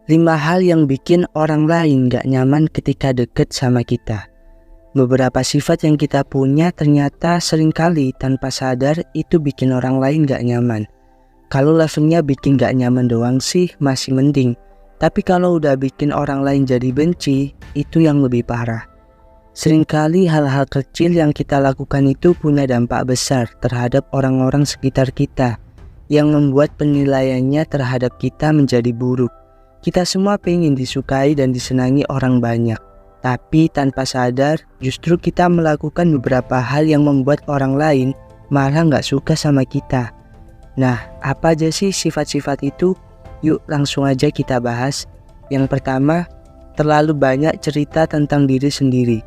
5 hal yang bikin orang lain gak nyaman ketika deket sama kita. Beberapa sifat yang kita punya ternyata seringkali tanpa sadar itu bikin orang lain gak nyaman. Kalau levelnya bikin gak nyaman doang sih masih mending. Tapi kalau udah bikin orang lain jadi benci, itu yang lebih parah. Seringkali hal-hal kecil yang kita lakukan itu punya dampak besar terhadap orang-orang sekitar kita, yang membuat penilaiannya terhadap kita menjadi buruk. Kita semua pengen disukai dan disenangi orang banyak, tapi tanpa sadar justru kita melakukan beberapa hal yang membuat orang lain malah gak suka sama kita. Nah, apa aja sih sifat-sifat itu? Yuk langsung aja kita bahas. Yang pertama, terlalu banyak cerita tentang diri sendiri.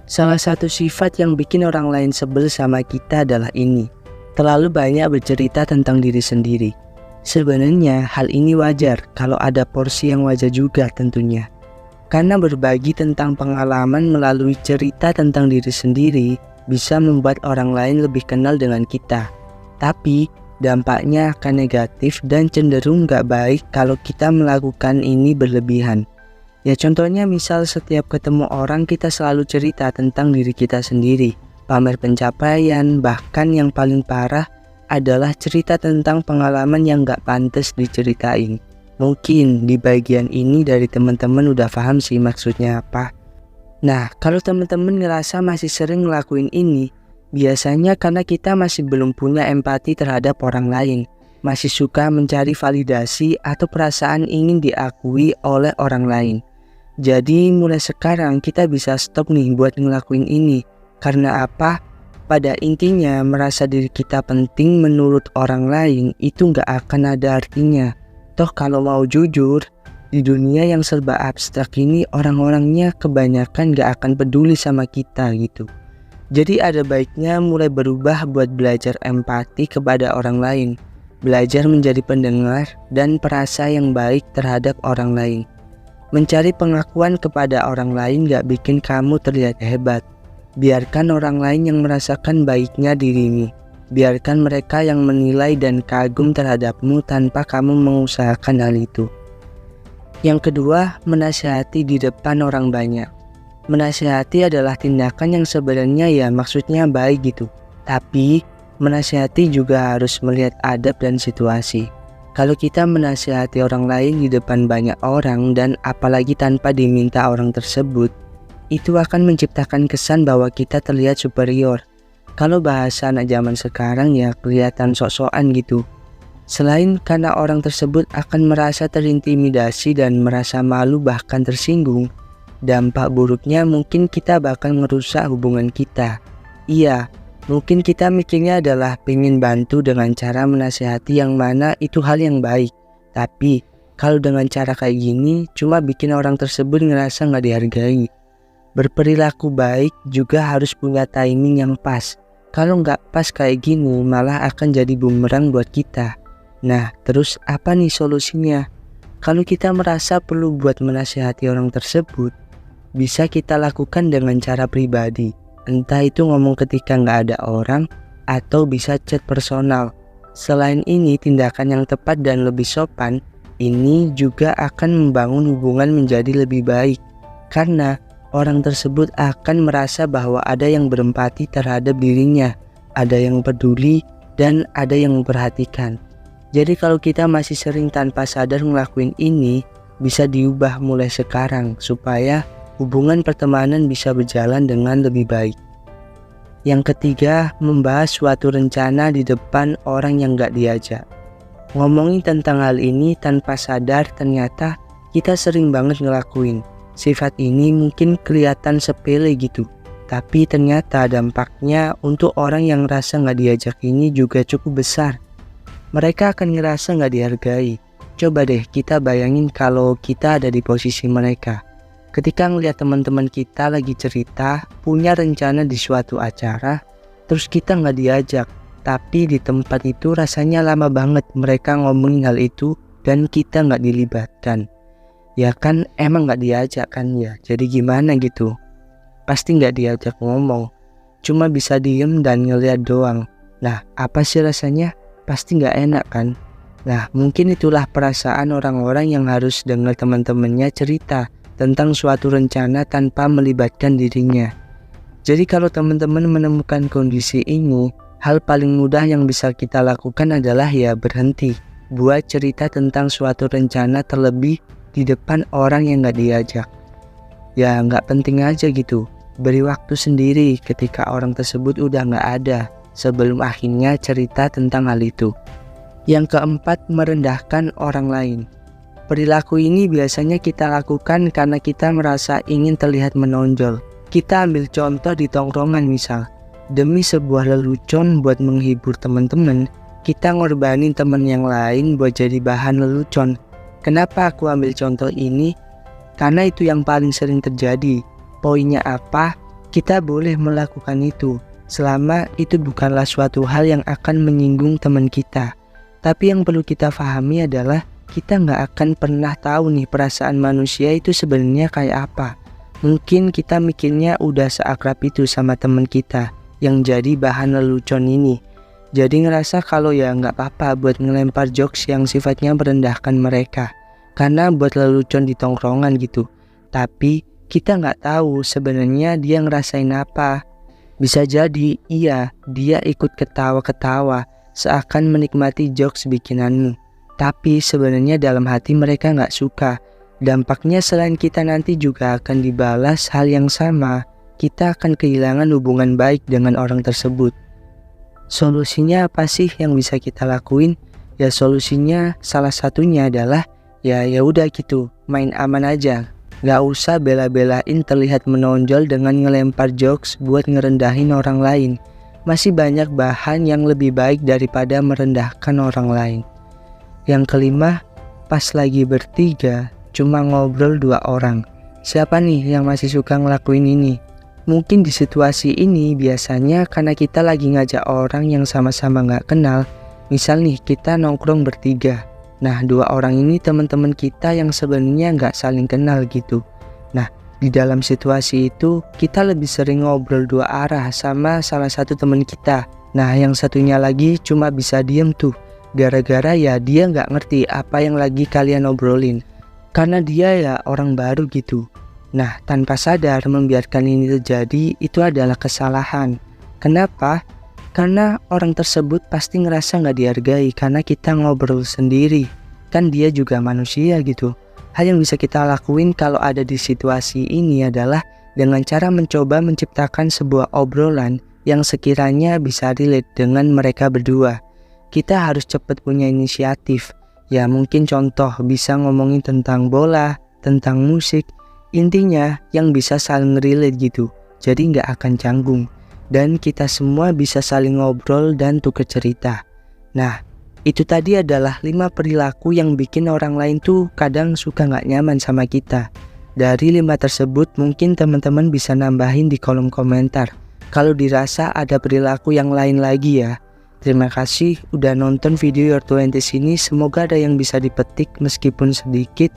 Salah satu sifat yang bikin orang lain sebel sama kita adalah ini, terlalu banyak bercerita tentang diri sendiri. Sebenarnya hal ini wajar kalau ada porsi yang wajar juga tentunya. Karena berbagi tentang pengalaman melalui cerita tentang diri sendiri bisa membuat orang lain lebih kenal dengan kita. Tapi dampaknya akan negatif dan cenderung gak baik kalau kita melakukan ini berlebihan. Ya contohnya misal setiap ketemu orang kita selalu cerita tentang diri kita sendiri, pamer pencapaian, bahkan yang paling parah adalah cerita tentang pengalaman yang gak pantas diceritain. Mungkin di bagian ini dari teman-teman udah paham sih maksudnya apa. Nah, kalau teman-teman ngerasa masih sering ngelakuin ini, biasanya karena kita masih belum punya empati terhadap orang lain, masih suka mencari validasi atau perasaan ingin diakui oleh orang lain. Jadi mulai sekarang kita bisa stop nih buat ngelakuin ini. Karena apa? Pada intinya merasa diri kita penting menurut orang lain itu gak akan ada artinya. Toh kalau mau jujur, di dunia yang serba abstrak ini orang-orangnya kebanyakan gak akan peduli sama kita gitu. Jadi ada baiknya mulai berubah buat belajar empati kepada orang lain, belajar menjadi pendengar dan perasa yang baik terhadap orang lain. Mencari pengakuan kepada orang lain gak bikin kamu terlihat hebat. Biarkan orang lain yang merasakan baiknya dirimu. Biarkan mereka yang menilai dan kagum terhadapmu tanpa kamu mengusahakan hal itu. Yang kedua, menasihati di depan orang banyak. Menasihati adalah tindakan yang sebenarnya ya maksudnya baik gitu. Tapi menasihati juga harus melihat adab dan situasi. Kalau kita menasihati orang lain di depan banyak orang dan apalagi tanpa diminta orang tersebut, itu akan menciptakan kesan bahwa kita terlihat superior. Kalau bahasa anak zaman sekarang ya kelihatan sok-sokan gitu. Selain karena orang tersebut akan merasa terintimidasi dan merasa malu bahkan tersinggung, dampak buruknya mungkin kita bakal merusak hubungan kita. Iya, mungkin kita mikirnya adalah pengen bantu dengan cara menasihati yang mana itu hal yang baik. Tapi kalau dengan cara kayak gini cuma bikin orang tersebut ngerasa gak dihargai. Berperilaku baik juga harus punya timing yang pas. Kalau gak pas kayak gini malah akan jadi bumerang buat kita. Nah terus apa nih solusinya? Kalau kita merasa perlu buat menasihati orang tersebut, bisa kita lakukan dengan cara pribadi. Entah itu ngomong ketika nggak ada orang, atau bisa chat personal. Selain ini, tindakan yang tepat dan lebih sopan, ini juga akan membangun hubungan menjadi lebih baik. Karena orang tersebut akan merasa bahwa ada yang berempati terhadap dirinya, ada yang peduli, dan ada yang memperhatikan. Jadi kalau kita masih sering tanpa sadar ngelakuin ini, bisa diubah mulai sekarang supaya hubungan pertemanan bisa berjalan dengan lebih baik. Yang ketiga, membahas suatu rencana di depan orang yang gak diajak. Ngomongin tentang hal ini tanpa sadar ternyata kita sering banget ngelakuin. Sifat ini mungkin kelihatan sepele gitu, tapi ternyata dampaknya untuk orang yang rasa gak diajak ini juga cukup besar. Mereka akan ngerasa gak dihargai. Coba deh kita bayangin kalau kita ada di posisi mereka. Ketika ngeliat teman-teman kita lagi cerita, punya rencana di suatu acara, terus kita gak diajak. Tapi di tempat itu rasanya lama banget mereka ngomongin hal itu dan kita gak dilibatkan. Ya kan emang gak diajak kan ya, jadi gimana gitu. Pasti gak diajak ngomong, cuma bisa diem dan ngeliat doang. Nah apa sih rasanya? Pasti gak enak kan? Nah, mungkin itulah perasaan orang-orang yang harus dengar teman-temannya cerita tentang suatu rencana tanpa melibatkan dirinya. Jadi kalau teman-teman menemukan kondisi ini, hal paling mudah yang bisa kita lakukan adalah ya berhenti buat cerita tentang suatu rencana terlebih di depan orang yang gak diajak. Ya gak penting aja gitu, beri waktu sendiri ketika orang tersebut udah gak ada sebelum akhirnya cerita tentang hal itu. Yang keempat, merendahkan orang lain. Perilaku ini biasanya kita lakukan karena kita merasa ingin terlihat menonjol. Kita ambil contoh di tongkrongan misal, demi sebuah lelucon buat menghibur teman-teman, kita ngorbanin teman yang lain buat jadi bahan lelucon. Kenapa aku ambil contoh ini? Karena itu yang paling sering terjadi. Poinnya apa? Kita boleh melakukan itu, selama itu bukanlah suatu hal yang akan menyinggung teman kita. Tapi yang perlu kita pahami adalah kita nggak akan pernah tahu nih perasaan manusia itu sebenarnya kayak apa. Mungkin kita mikirnya udah seakrab itu sama teman kita yang jadi bahan lelucon ini. Jadi ngerasa kalau ya nggak apa-apa buat ngelempar jokes yang sifatnya merendahkan mereka. Karena buat lelucon di tongkrongan gitu. Tapi kita nggak tahu sebenarnya dia ngerasain apa. Bisa jadi iya dia ikut ketawa-ketawa seakan menikmati jokes bikinanmu. Tapi sebenarnya dalam hati mereka nggak suka. Dampaknya selain kita nanti juga akan dibalas hal yang sama, kita akan kehilangan hubungan baik dengan orang tersebut. Solusinya apa sih yang bisa kita lakuin? Ya solusinya salah satunya adalah ya udah gitu, main aman aja. Gak usah bela-belain terlihat menonjol dengan ngelempar jokes buat ngerendahin orang lain. Masih banyak bahan yang lebih baik daripada merendahkan orang lain. Yang kelima, pas lagi bertiga, cuma ngobrol 2 orang. Siapa nih yang masih suka ngelakuin ini? Mungkin di situasi ini biasanya karena kita lagi ngajak orang yang sama-sama gak kenal. Misal nih kita nongkrong bertiga. Nah 2 orang ini teman-teman kita yang sebenarnya gak saling kenal gitu. Nah di dalam situasi itu kita lebih sering ngobrol 2 arah sama salah satu teman kita. Nah yang satunya lagi cuma bisa diem tuh. Gara-gara ya dia gak ngerti apa yang lagi kalian obrolin. Karena dia ya orang baru gitu. Nah tanpa sadar membiarkan ini terjadi itu adalah kesalahan. Kenapa? Karena orang tersebut pasti ngerasa gak dihargai karena kita ngobrol sendiri. Kan dia juga manusia gitu. Hal yang bisa kita lakuin kalau ada di situasi ini adalah dengan cara mencoba menciptakan sebuah obrolan yang sekiranya bisa relate dengan mereka berdua. Kita harus cepat punya inisiatif. Ya mungkin contoh bisa ngomongin tentang bola, tentang musik. Intinya yang bisa saling relate gitu. Jadi nggak akan canggung. Dan kita semua bisa saling ngobrol dan tukar cerita. Nah itu tadi adalah 5 perilaku yang bikin orang lain tuh kadang suka nggak nyaman sama kita. Dari 5 tersebut mungkin teman-teman bisa nambahin di kolom komentar. Kalau dirasa ada perilaku yang lain lagi ya. Terima kasih udah nonton video Your 20s ini. Semoga ada yang bisa dipetik meskipun sedikit.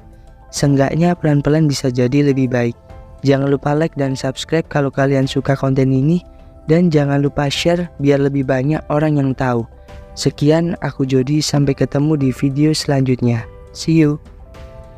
Seenggaknya pelan-pelan bisa jadi lebih baik. Jangan lupa like dan subscribe kalau kalian suka konten ini. Dan jangan lupa share biar lebih banyak orang yang tahu. Sekian aku Jody, sampai ketemu di video selanjutnya. See you.